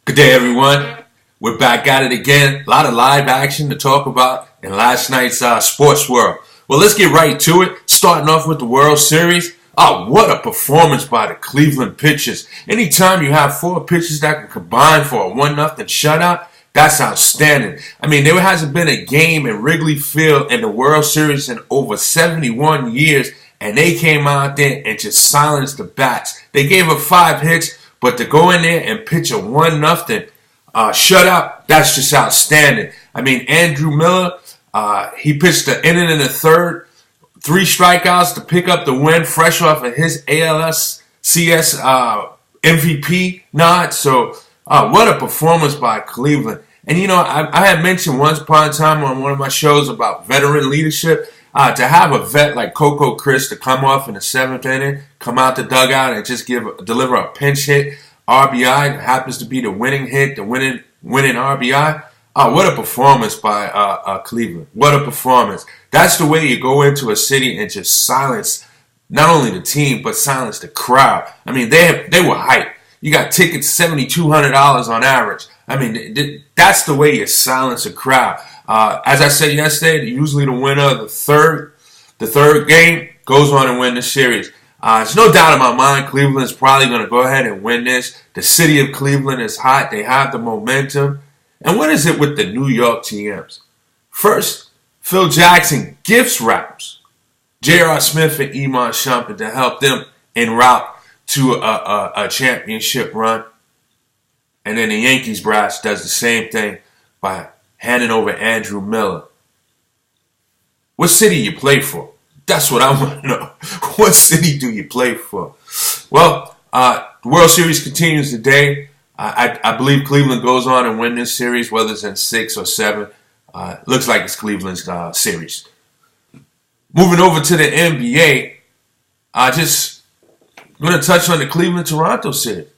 Good day, everyone. We're back at it again. A lot of live action to talk about in last night's sports world. Well, let's get right to it. Starting off with the World Series. Oh, what a performance by the Cleveland pitchers. Anytime you have four pitchers that can combine for a 1-0 shutout, that's outstanding. I mean, there hasn't been a game in Wrigley Field in the World Series in over 71 years, and they came out there and just silenced the bats. They gave up 5 hits, but to go in there and pitch a 1-0 shutout, that's just outstanding. I mean, Andrew Miller, he pitched the inning in the third, 3 strikeouts to pick up the win, fresh off of his ALCS MVP nod. So, what a performance by Cleveland. And, you know, I had mentioned once upon a time on one of my shows about veteran leadership. To have a vet like Coco Chris to come off in the 7th inning, come out the dugout and just deliver a pinch hit RBI, happens to be the winning hit, the winning RBI. What a performance by Cleveland. What a performance. That's the way you go into a city and just silence not only the team, but silence the crowd. I mean, they were hyped. You got tickets $7,200 on average. I mean, that's the way you silence a crowd. As I said yesterday, usually the winner of the third game goes on and win the series. There's no doubt in my mind Cleveland is probably going to go ahead and win this. The city of Cleveland is hot. They have the momentum. And what is it with the New York GMs? First, Phil Jackson gifts wraps J.R. Smith and Iman Shumpert to help them en route to a championship run. And then the Yankees brass does the same thing by handing over Andrew Miller. What city you play for? That's what I want to know. What city do you play for? Well, the World Series continues today. I believe Cleveland goes on and win this series, whether it's in 6 or 7. Looks like it's Cleveland's series. Moving over to the NBA, I'm going to touch on the Cleveland-Toronto series.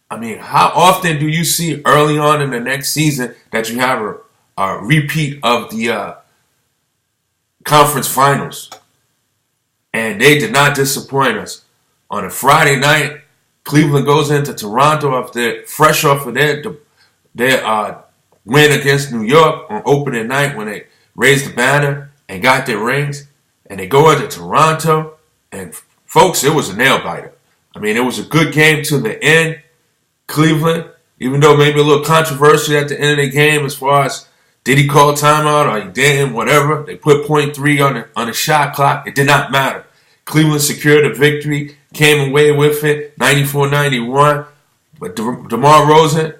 I mean, how often do you see early on in the next season that you have a repeat of the conference finals? And they did not disappoint us. On a Friday night, Cleveland goes into Toronto fresh off of their win against New York on opening night when they raised the banner and got their rings. And they go into Toronto, and folks, it was a nail-biter. I mean, it was a good game to the end. Cleveland, even though maybe a little controversy at the end of the game as far as did he call timeout or he didn't, whatever. They put .3 on the shot clock. It did not matter. Cleveland secured a victory, came away with it, 94-91. But DeMar DeRozan,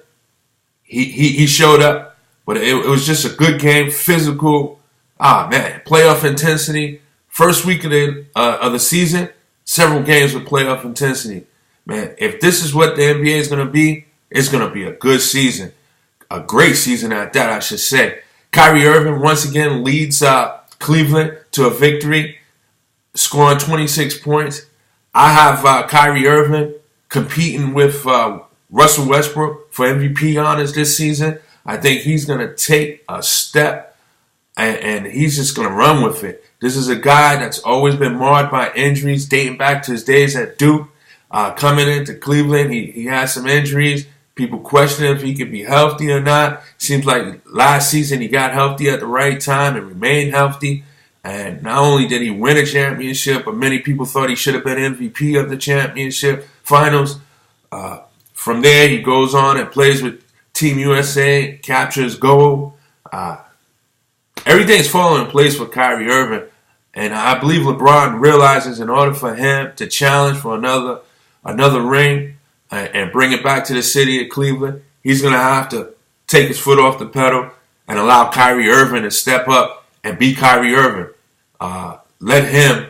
he showed up. But it was just a good game, physical. Playoff intensity. First week of the season, several games with playoff intensity. Man, if this is what the NBA is going to be, it's going to be a good season. A great season at that, I should say. Kyrie Irving once again leads Cleveland to a victory, scoring 26 points. I have Kyrie Irving competing with Russell Westbrook for MVP honors this season. I think he's going to take a step, and he's just going to run with it. This is a guy that's always been marred by injuries dating back to his days at Duke. Coming into Cleveland, he had some injuries. People question if he could be healthy or not. Seems like last season he got healthy at the right time and remained healthy. And not only did he win a championship, but many people thought he should have been MVP of the championship finals. From there, he goes on and plays with Team USA, captures gold. Everything's falling in place for Kyrie Irving. And I believe LeBron realizes in order for him to challenge for another ring and bring it back to the city of Cleveland, he's going to have to take his foot off the pedal and allow Kyrie Irving to step up and be Kyrie Irving. Let him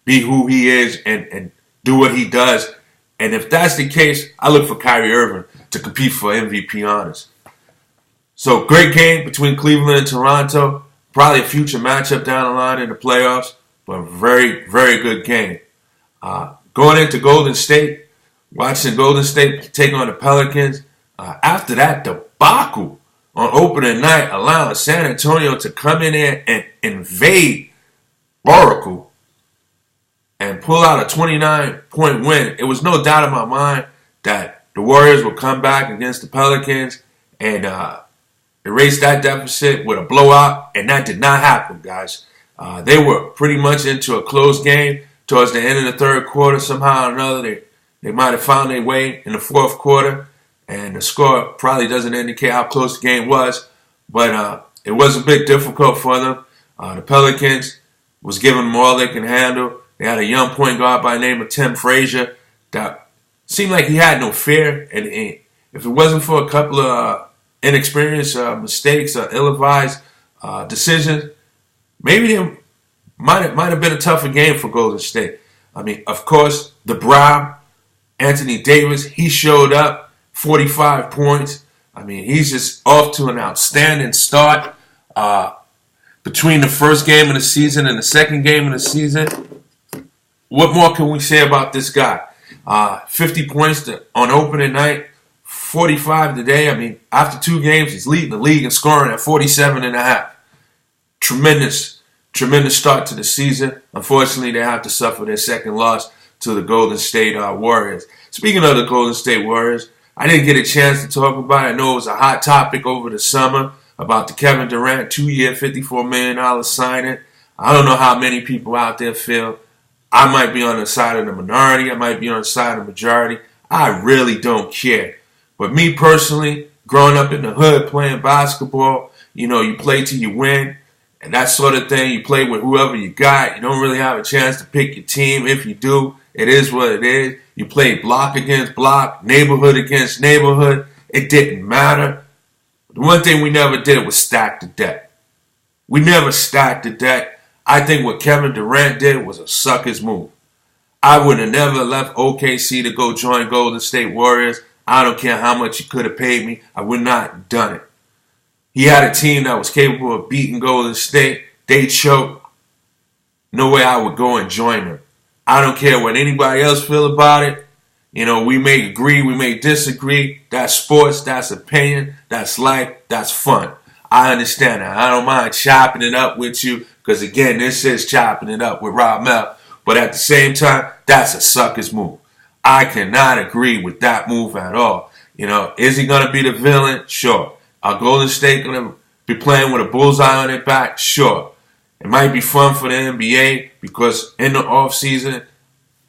be who he is and do what he does. And if that's the case, I look for Kyrie Irving to compete for MVP honors. So great game between Cleveland and Toronto. Probably a future matchup down the line in the playoffs, but a very, very good game. Going into Golden State, watching Golden State take on the Pelicans. After that debacle on opening night, allowing San Antonio to come in there and invade Oracle and pull out a 29-point win, it was no doubt in my mind that the Warriors would come back against the Pelicans and erase that deficit with a blowout, and that did not happen, guys. They were pretty much into a close game towards the end of the third quarter. Somehow or another, they might have found their way in the fourth quarter, and the score probably doesn't indicate how close the game was, but it was a bit difficult for them. The Pelicans was giving them all they can handle. They had a young point guard by the name of Tim Frazier that seemed like he had no fear, and if it wasn't for a couple of inexperienced mistakes or ill-advised decisions, maybe it might have been a tougher game for Golden State. I mean, of course, the Brown, Anthony Davis, he showed up, 45 points. I mean, he's just off to an outstanding start. Between the first game of the season and the second game of the season, what more can we say about this guy? 50 points on opening night, 45 today. I mean, after 2 games, he's leading the league in scoring at 47.5. Tremendous start to the season. Unfortunately, they have to suffer their second loss to the Golden State Warriors. Speaking of the Golden State Warriors, I didn't get a chance to talk about it. I know it was a hot topic over the summer about the Kevin Durant 2-year, $54 million signing. I don't know how many people out there feel. I might be on the side of the minority. I might be on the side of the majority. I really don't care. But me personally, growing up in the hood, playing basketball, you play till you win. And that sort of thing, you play with whoever you got. You don't really have a chance to pick your team. If you do, it is what it is. You play block against block, neighborhood against neighborhood. It didn't matter. The one thing we never did was stack the deck. We never stacked the deck. I think what Kevin Durant did was a sucker's move. I would have never left OKC to go join Golden State Warriors. I don't care how much he could have paid me. I would not have done it. He had a team that was capable of beating Golden State. They choked. No way I would go and join them. I don't care what anybody else feel about it. We may agree, we may disagree. That's sports, that's opinion, that's life, that's fun. I understand that. I don't mind chopping it up with you because, again, this is Chopping It Up with Ramel. But at the same time, that's a sucker's move. I cannot agree with that move at all. Is he going to be the villain? Sure. Are Golden State going to be playing with a bullseye on their back? Sure. It might be fun for the NBA because in the offseason,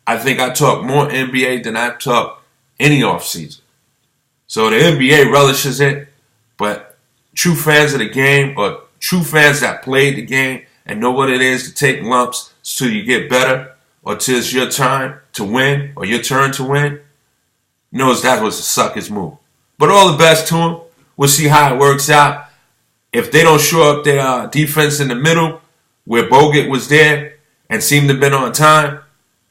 I think I talk more NBA than I talk any offseason. So the NBA relishes it, but true fans of the game or true fans that played the game and know what it is to take lumps so you get better or till it's your time to win or your turn to win, knows that was a sucker's move. But all the best to him. We'll see how it works out. If they don't show up their defense in the middle where Bogut was there and seemed to have been on time,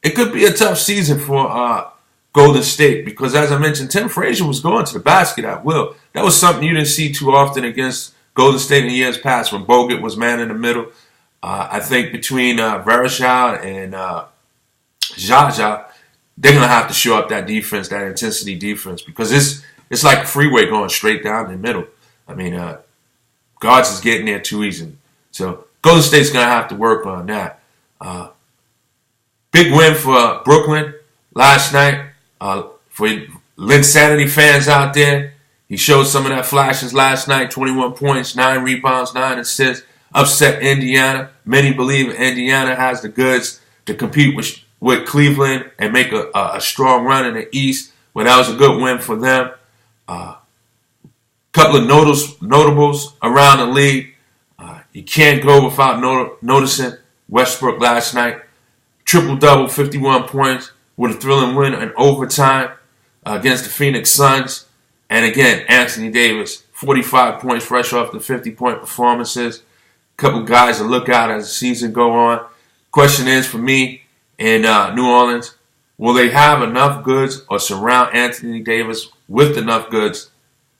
it could be a tough season for Golden State because, as I mentioned, Tim Frazier was going to the basket at will. That was something you didn't see too often against Golden State in years past when Bogut was man in the middle. I think between Verashal and Jaja, they're going to have to show up that defense, that intensity defense, because it's like a freeway going straight down the middle. I mean, guards is getting there too easy. So Golden State's going to have to work on that. Big win for Brooklyn last night. For Linsanity fans out there, he showed some of that flashes last night. 21 points, 9 rebounds, 9 assists. Upset Indiana. Many believe Indiana has the goods to compete with Cleveland and make a strong run in the East. But that was a good win for them. Couple of notables around the league. You can't go without noticing Westbrook last night. Triple-double, 51 points with a thrilling win in overtime against the Phoenix Suns. And again, Anthony Davis, 45 points fresh off the 50-point performances. Couple guys to look out as the season go on. Question is for me in New Orleans, will they have enough goods or surround Anthony Davis with enough goods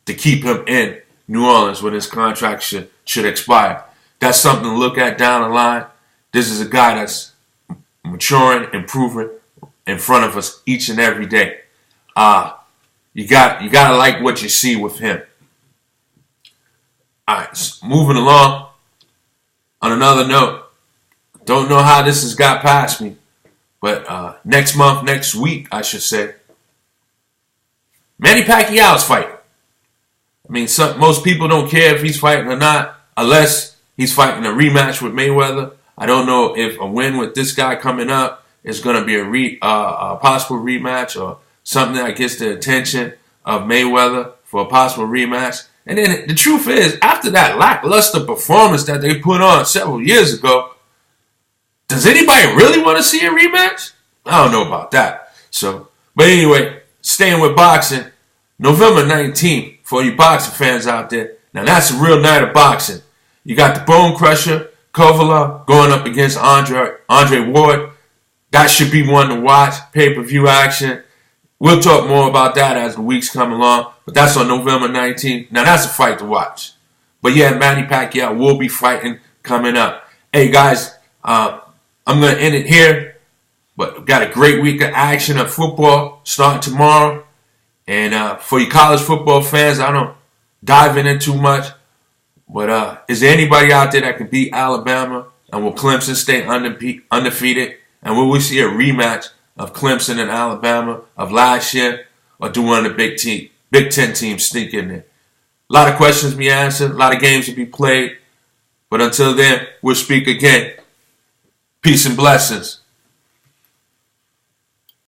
to keep him in New Orleans when his contract should expire? That's something to look at down the line. This is a guy that's maturing, improving in front of us each and every day. You gotta like what you see with him. All right, moving along. On another note, don't know how this has got past me, but next week, I should say, Manny Pacquiao's fighting. I mean, most people don't care if he's fighting or not unless he's fighting a rematch with Mayweather. I don't know if a win with this guy coming up is going to be a possible rematch or something that gets the attention of Mayweather for a possible rematch. And then the truth is, after that lackluster performance that they put on several years ago, does anybody really want to see a rematch? I don't know about that. But anyway, staying with boxing, November 19th, for you boxing fans out there, now that's a real night of boxing. You got the Bone Crusher, Kovalev, going up against Andre Ward. That should be one to watch, pay-per-view action. We'll talk more about that as the weeks come along, but that's on November 19th. Now that's a fight to watch. But yeah, Manny Pacquiao will be fighting coming up. Hey guys, I'm going to end it here, but we've got a great week of action of football starting tomorrow. And for you college football fans, I don't dive in too much, but is there anybody out there that can beat Alabama? And will Clemson stay undefeated? And will we see a rematch of Clemson and Alabama of last year? Or do one of the Big Ten teams sneak in there? A lot of questions to be answered, a lot of games to be played. But until then, we'll speak again. Peace and blessings.